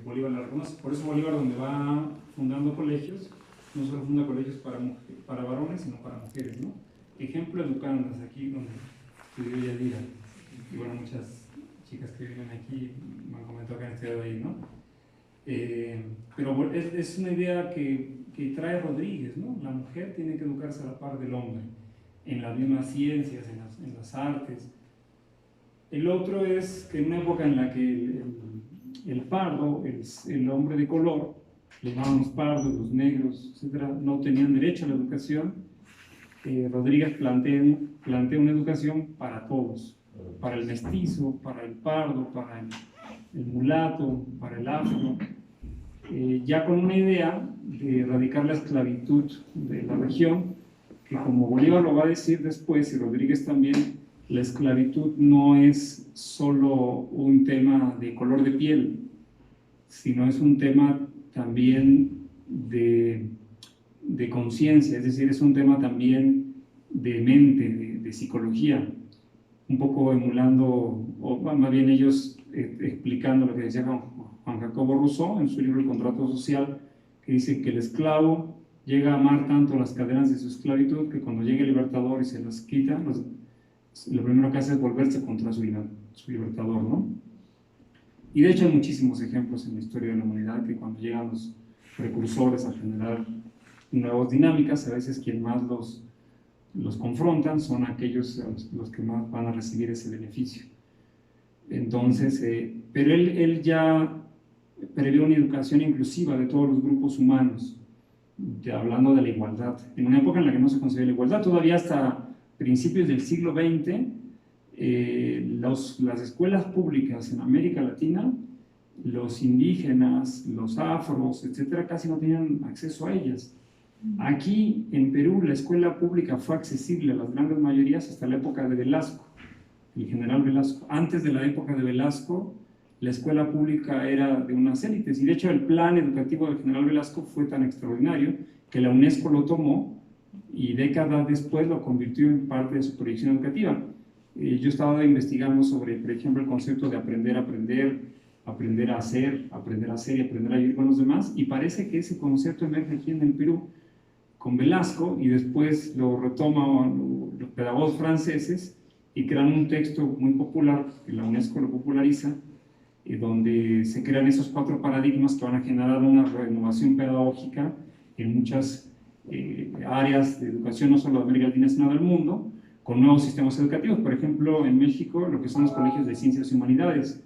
Bolívar la reconoce. Por eso Bolívar, donde va fundando colegios, no solo funda colegios para varones, sino para mujeres, ¿no? Ejemplo Educandas, aquí donde estudió Yadira. Y bueno, muchas chicas que viven aquí me han comentado que han estudiado ahí, ¿no? Pero es una idea que trae Rodríguez, ¿no? La mujer tiene que educarse a la par del hombre, en las mismas ciencias, en las artes. El otro es que en una época en la que el pardo, el hombre de color, le llamaban los pardos, los negros, etcétera, no tenían derecho a la educación. Rodríguez plantea una educación para todos, para el mestizo, para el pardo, para el mulato, para el afro, ya con una idea de erradicar la esclavitud de la región, que como Bolívar lo va a decir después, y Rodríguez también, la esclavitud no es solo un tema de color de piel, sino es un tema también de conciencia, es decir, es un tema también de mente, de psicología, un poco emulando, o más bien ellos explicando lo que decía Juan Jacobo Rousseau en su libro El contrato social, que dice que el esclavo llega a amar tanto las cadenas de su esclavitud que cuando llega el libertador y se las quita, lo primero que hace es volverse contra su libertador, ¿no? Y de hecho hay muchísimos ejemplos en la historia de la humanidad que cuando llegan los precursores a generar nuevas dinámicas, a veces quien más los confrontan son aquellos los que más van a recibir ese beneficio. Entonces, pero él ya prevé una educación inclusiva de todos los grupos humanos, hablando de la igualdad. En una época en la que no se concebía la igualdad, todavía hasta principios del siglo XX, las escuelas públicas en América Latina, los indígenas, los afros, etcétera, casi no tenían acceso a ellas. Aquí en Perú la escuela pública fue accesible a las grandes mayorías hasta la época de Velasco, el general Velasco. Antes de la época de Velasco, la escuela pública era de unas élites, y de hecho el plan educativo del general Velasco fue tan extraordinario que la UNESCO lo tomó y décadas después lo convirtió en parte de su proyección educativa. Yo estaba investigando sobre, por ejemplo, el concepto de aprender a aprender, aprender a hacer y aprender a vivir con los demás, y parece que ese concepto emerge aquí en el Perú con Velasco, y después lo retoman los pedagogos franceses y crean un texto muy popular, que la UNESCO lo populariza, donde se crean esos 4 paradigmas que van a generar una renovación pedagógica en muchas áreas de educación, no solo de América Latina, sino del mundo, con nuevos sistemas educativos. Por ejemplo, en México, lo que son los colegios de ciencias y humanidades,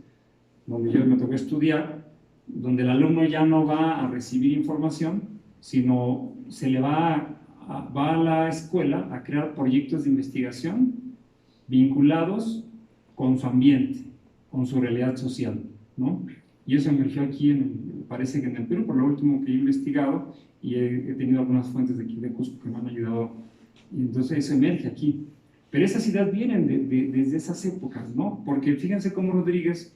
donde yo me tocó estudiar, donde el alumno ya no va a recibir información, sino se le va a la escuela a crear proyectos de investigación vinculados con su ambiente, con su realidad social, ¿no? Y eso emergió aquí, parece que en el Perú, por lo último que he investigado, y he tenido algunas fuentes de aquí de Cusco que me han ayudado, y entonces eso emerge aquí. Pero esas ideas vienen desde esas épocas, ¿no? Porque fíjense cómo Rodríguez,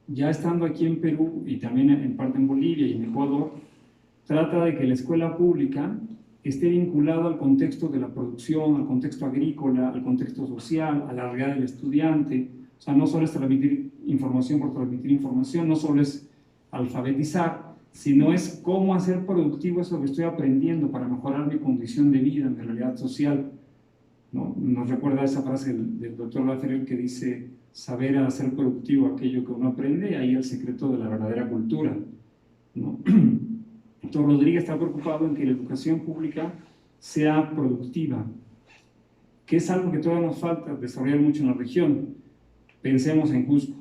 ya estando aquí en Perú y también en parte en Bolivia y en Ecuador, trata de que la escuela pública esté vinculada al contexto de la producción, al contexto agrícola, al contexto social, a la realidad del estudiante. O sea, no solo es transmitir información por transmitir información, no solo es alfabetizar, sino es cómo hacer productivo eso que estoy aprendiendo para mejorar mi condición de vida, mi realidad social, ¿no? Nos recuerda esa frase del doctor Lafayette que dice: saber hacer productivo aquello que uno aprende, ahí el secreto de la verdadera cultura, ¿no? Entonces Rodríguez está preocupado en que la educación pública sea productiva, que es algo que todavía nos falta desarrollar mucho en la región. Pensemos en Cusco.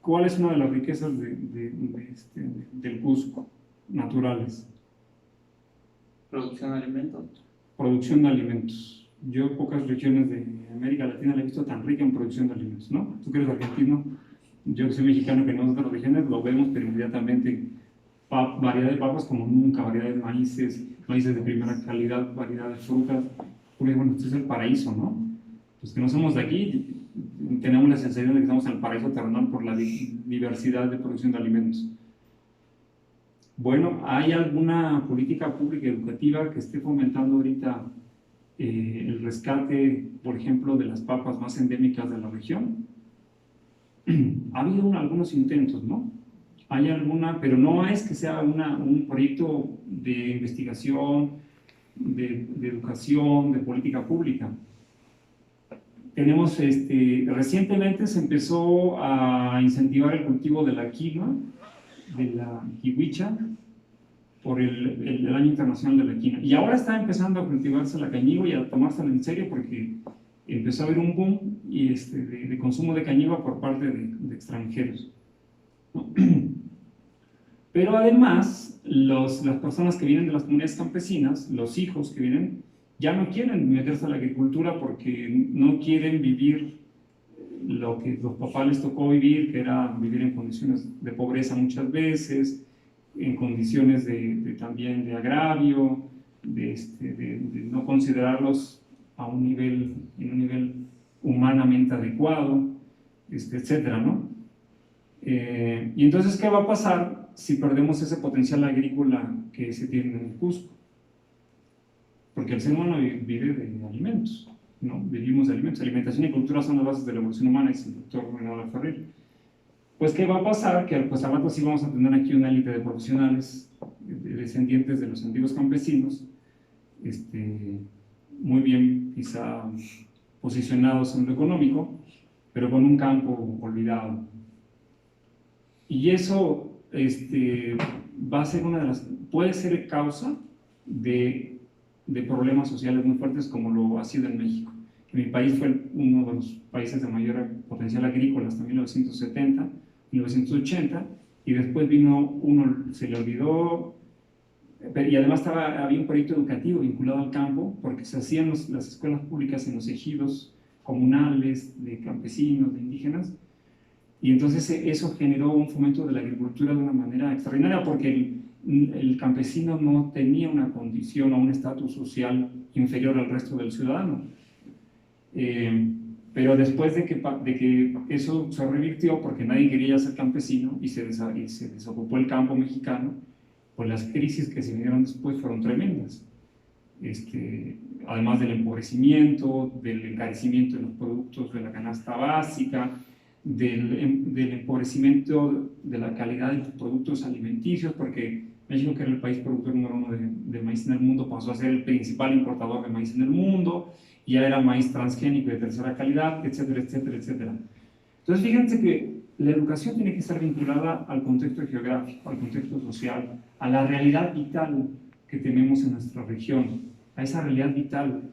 ¿Cuál es una de las riquezas del Cusco naturales? Producción de alimentos. Producción de alimentos. Yo pocas regiones de América Latina la he visto tan rica en producción de alimentos, ¿no? Tú que eres argentino, yo que soy mexicano, que no es de otras regiones, lo vemos, pero inmediatamente variedad de papas como nunca, variedad de maíces de primera calidad, variedad de frutas. Bueno, esto es el paraíso, ¿no? Los que no somos de aquí tenemos la sensación de que estamos en el paraíso terrenal por la diversidad de producción de alimentos. Bueno, ¿hay alguna política pública educativa que esté fomentando ahorita el rescate, por ejemplo, de las papas más endémicas de la región? Ha habido algunos intentos, ¿no? Hay alguna, pero no es que sea un proyecto de investigación, de educación, de política pública. Tenemos, recientemente se empezó a incentivar el cultivo de la quinoa, de la kiwicha, por el Año Internacional de la Quinoa. Y ahora está empezando a cultivarse la cañigua y a tomársela en serio porque empezó a haber un boom de consumo de cañigua por parte de extranjeros, ¿no? Pero además, las personas que vienen de las comunidades campesinas, los hijos que vienen, ya no quieren meterse a la agricultura porque no quieren vivir lo que los papás les tocó vivir, que era vivir en condiciones de pobreza muchas veces, en condiciones también de agravio, de no considerarlos en un nivel humanamente adecuado, etcétera, ¿no? Y entonces, ¿qué va a pasar si perdemos ese potencial agrícola que se tiene en el Cusco? Porque el ser humano vive de alimentos, ¿no? Vivimos de alimentos. Alimentación y cultura son las bases de la evolución humana, dice el doctor Renaud Ferrer. Pues, ¿qué va a pasar? Que pues, al rato sí vamos a tener aquí una élite de profesionales descendientes de los antiguos campesinos, muy bien quizá posicionados en lo económico, pero con un campo olvidado. Y eso va a ser puede ser causa de problemas sociales muy fuertes como lo ha sido en México. Mi país fue uno de los países de mayor potencial agrícola hasta 1970, 1980, y después vino se le olvidó, y además había un proyecto educativo vinculado al campo, porque se hacían las escuelas públicas en los ejidos comunales, de campesinos, de indígenas, y entonces eso generó un fomento de la agricultura de una manera extraordinaria, porque el campesino no tenía una condición o un estatus social inferior al resto del ciudadano. Pero después de que eso se revirtió, porque nadie quería ser campesino y se desocupó el campo mexicano, pues las crisis que se vinieron después fueron tremendas. Además del empobrecimiento, del encarecimiento de los productos de la canasta básica, del empobrecimiento de la calidad de los productos alimenticios, porque México, que era el país productor número 1 de maíz en el mundo, pasó a ser el principal importador de maíz en el mundo, y ya era maíz transgénico de tercera calidad, etcétera, etcétera, etcétera. Entonces, fíjense que la educación tiene que estar vinculada al contexto geográfico, al contexto social, a la realidad vital que tenemos en nuestra región, a esa realidad vital,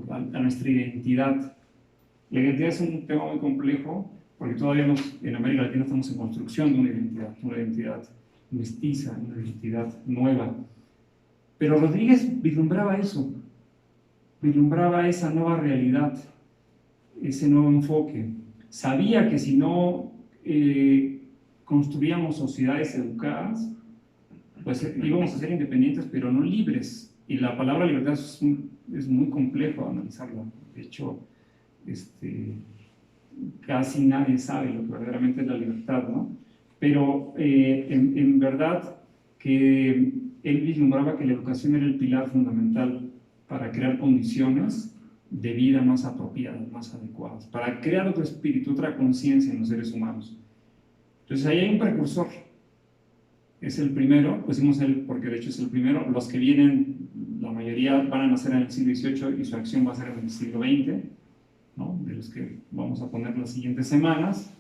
a nuestra identidad. La identidad es un tema muy complejo, porque todavía en América Latina estamos en construcción de una identidad mestiza, una identidad nueva. Pero Rodríguez vislumbraba eso, vislumbraba esa nueva realidad, ese nuevo enfoque. Sabía que si no construíamos sociedades educadas, pues íbamos a ser independientes, pero no libres. Y la palabra libertad es muy complejo analizarla. De hecho, casi nadie sabe lo que verdaderamente es la libertad, ¿no? Pero en verdad que él vislumbraba que la educación era el pilar fundamental para crear condiciones de vida más apropiadas, más adecuadas, para crear otro espíritu, otra conciencia en los seres humanos. Entonces ahí hay un precursor. Es el primero, pusimos él porque de hecho es el primero. Los que vienen, la mayoría van a nacer en el siglo XVIII y su acción va a ser en el siglo XX, ¿no? De los que vamos a poner las siguientes semanas,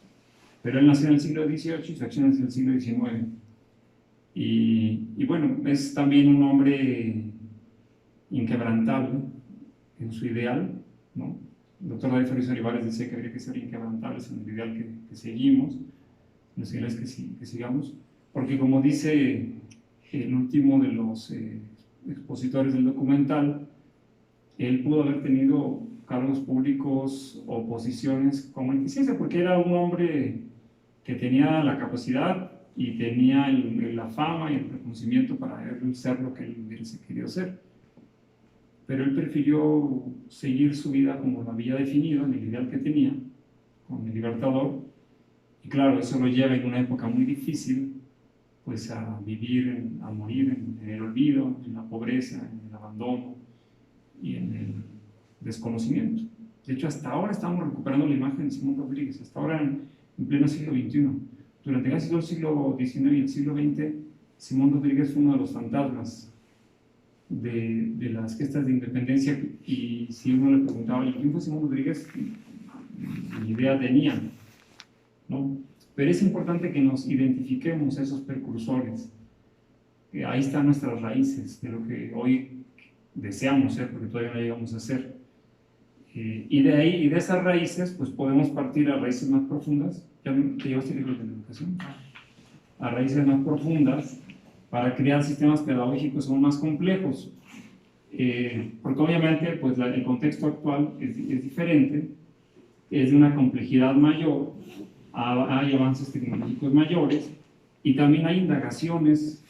pero él nació en el siglo XVIII y su acción es en el siglo XIX. Y bueno, es también un hombre inquebrantable en su ideal, ¿no? El doctor David Ferriz Olivares decía que habría que ser inquebrantables en el ideal que seguimos, en los ideales que sigamos, porque como dice el último de los expositores del documental, él pudo haber tenido cargos públicos o posiciones como el quisiese, porque era un hombre que tenía la capacidad y tenía la fama y el reconocimiento para ser lo que él hubiese querido ser. Pero él prefirió seguir su vida como lo había definido, en el ideal que tenía, con el Libertador, y claro, eso lo lleva en una época muy difícil, pues a vivir, a morir en el olvido, en la pobreza, en el abandono y en el desconocimiento. De hecho, hasta ahora estamos recuperando la imagen de Simón Rodríguez. Hasta ahora en pleno siglo XXI. Durante casi todo el siglo XIX y el siglo XX, Simón Rodríguez fue uno de los fantasmas de las gestas de independencia, y si uno le preguntaba, ¿y quién fue Simón Rodríguez? Ni idea tenía, ¿no? Pero es importante que nos identifiquemos a esos precursores. Ahí están nuestras raíces de lo que hoy deseamos ser, porque todavía no llegamos a ser. Y de ahí, y de esas raíces, pues podemos partir a raíces más profundas. ¿Ya te llevaste el libro de la educación? A raíces más profundas para crear sistemas pedagógicos aún más complejos. Porque obviamente pues el contexto actual es diferente, es de una complejidad mayor, hay avances tecnológicos mayores, y también hay indagaciones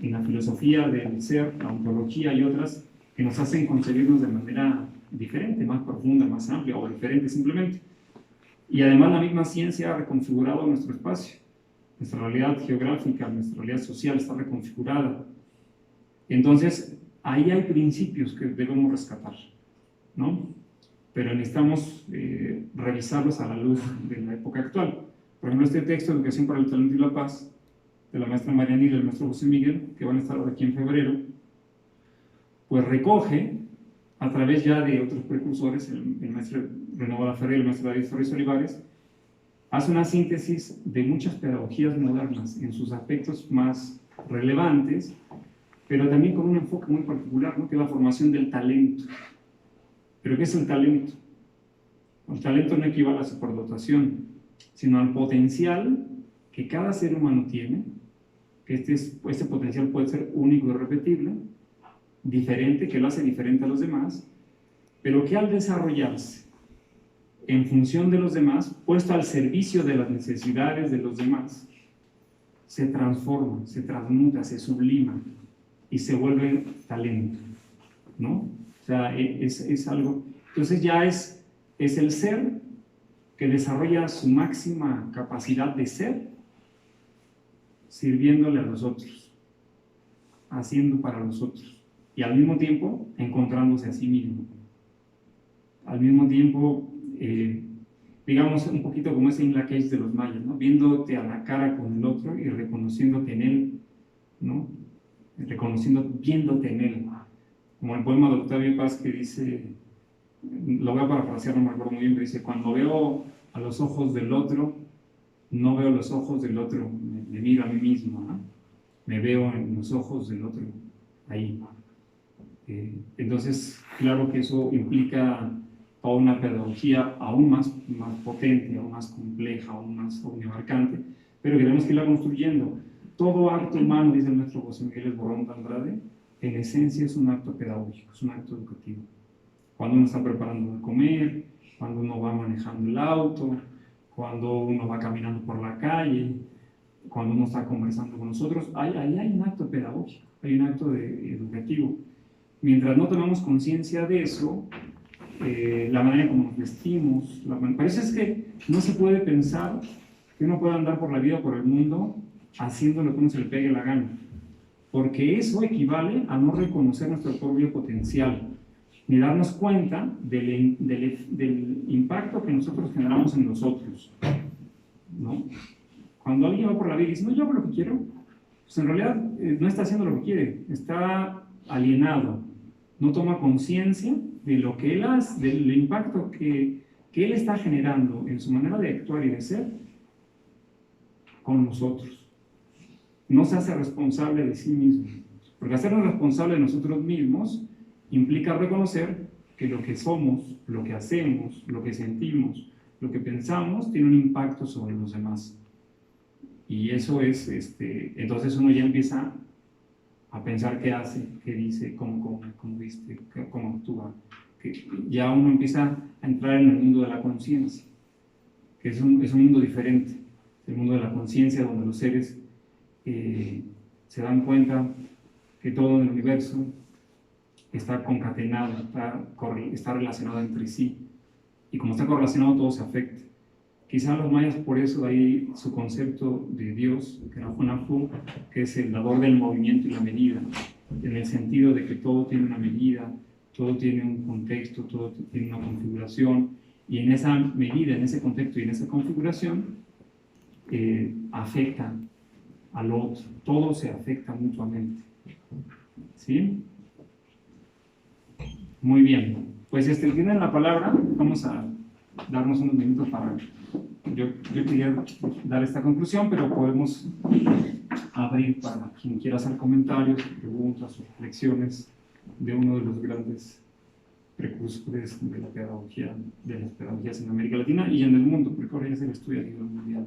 en la filosofía del ser, la ontología y otras, que nos hacen concebirnos de manera diferente, más profunda, más amplia o diferente simplemente. Y además la misma ciencia ha reconfigurado nuestro espacio. Nuestra realidad geográfica, nuestra realidad social está reconfigurada. Entonces, ahí hay principios que debemos rescatar, ¿no? Pero necesitamos revisarlos a la luz de la época actual. Por ejemplo, este texto, Educación para el Talento y la Paz, de la maestra Mariana y del maestro José Miguel, que van a estar aquí en febrero, pues recoge, a través ya de otros precursores, el maestro Renaud Laferré y el maestro David Ferriz Olivares, hace una síntesis de muchas pedagogías modernas en sus aspectos más relevantes, pero también con un enfoque muy particular, ¿no? Que es la formación del talento. ¿Pero qué es el talento? El talento no equivale a superdotación, sino al potencial que cada ser humano tiene, que este potencial puede ser único y repetible, diferente, que lo hace diferente a los demás, pero que al desarrollarse en función de los demás, puesto al servicio de las necesidades de los demás, se transforma, se transmuta, se sublima y se vuelve talento, ¿no? O sea, es algo... Entonces ya es el ser que desarrolla su máxima capacidad de ser, sirviéndole a los otros, haciendo para los otros, y al mismo tiempo encontrándose a sí mismo. Al mismo tiempo, digamos, un poquito como ese Inla Cage de los mayas, ¿no? Viéndote a la cara con el otro y reconociéndote en él, ¿no? Viéndote en él. Como el poema de Octavio Paz que dice, lo voy a parafrasear, no me acuerdo muy bien, pero dice: cuando veo a los ojos del otro, no veo los ojos del otro, me miro a mí mismo, ¿no? Me veo en los ojos del otro, ahí. Entonces, claro que eso implica toda una pedagogía aún más potente, aún más compleja, aún más omniabarcante, pero que tenemos que irla construyendo. Todo acto humano, dice el maestro José Miguel Esborrón de Andrade, en esencia es un acto pedagógico, es un acto educativo. Cuando uno está preparando de comer, cuando uno va manejando el auto, cuando uno va caminando por la calle, cuando uno está conversando con nosotros, ahí hay un acto pedagógico, hay un acto educativo. Mientras no tomamos conciencia de eso, la manera como nos vestimos, parece es que no se puede pensar que uno pueda andar por la vida o por el mundo haciendo lo que uno se le pegue la gana, porque eso equivale a no reconocer nuestro propio potencial, ni darnos cuenta del impacto que nosotros generamos en nosotros, ¿no? Cuando alguien va por la vida y dice, no, yo hago lo que quiero, pues en realidad no está haciendo lo que quiere, está alienado, no toma conciencia de lo que él hace, del impacto que él está generando en su manera de actuar y de ser con nosotros. No se hace responsable de sí mismo, porque hacernos responsable de nosotros mismos implica reconocer que lo que somos, lo que hacemos, lo que sentimos, lo que pensamos, tiene un impacto sobre los demás. Y eso es, entonces uno ya empieza a pensar qué hace, qué dice, cómo viste, cómo actúa. Que ya uno empieza a entrar en el mundo de la conciencia, que es un mundo diferente, el mundo de la conciencia, donde los seres se dan cuenta que todo en el universo está concatenado, está relacionado entre sí, y como está correlacionado todo se afecta. Quizá los mayas, por eso de ahí su concepto de Dios, que era Hunafu, que es el dador del movimiento y la medida, en el sentido de que todo tiene una medida, todo tiene un contexto, todo tiene una configuración, y en esa medida, en ese contexto y en esa configuración, afectan al otro, todo se afecta mutuamente. ¿Sí? Muy bien, pues tienen la palabra, vamos a darnos unos minutos para... Yo quería dar esta conclusión, pero podemos abrir para quien quiera hacer comentarios, preguntas o reflexiones de uno de los grandes precursores de la pedagogía, de las pedagogías en América Latina y en el mundo, porque ahora ya se le estudia a nivel mundial.